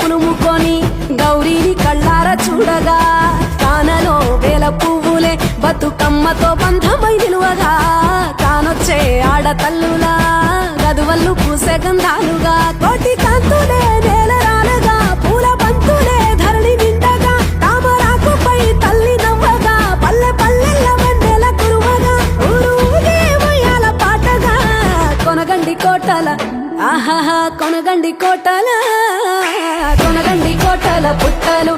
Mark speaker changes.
Speaker 1: చెప్పులు ముక్కొని గౌరీని కళ్ళార చూడగా కానలో వేల పువ్వులే బతుకమ్మతో బంధమై నిలువగా కానొచ్చే ఆడతల్లులా గదువల్లు పూసే గంధాలుగా కోటి కాంతులే నేల రాలగా పూల బంతులే ధరణి నిండగా తామరాకుపై తల్లి నవ్వగా పల్లె పల్లెల్ల వెన్నెల కురువగా ఊరు ఊగే ఉయ్యాల పాటగా కొనగండి కోటల ఆహాహా కొనగండి కోటల పుట్టలు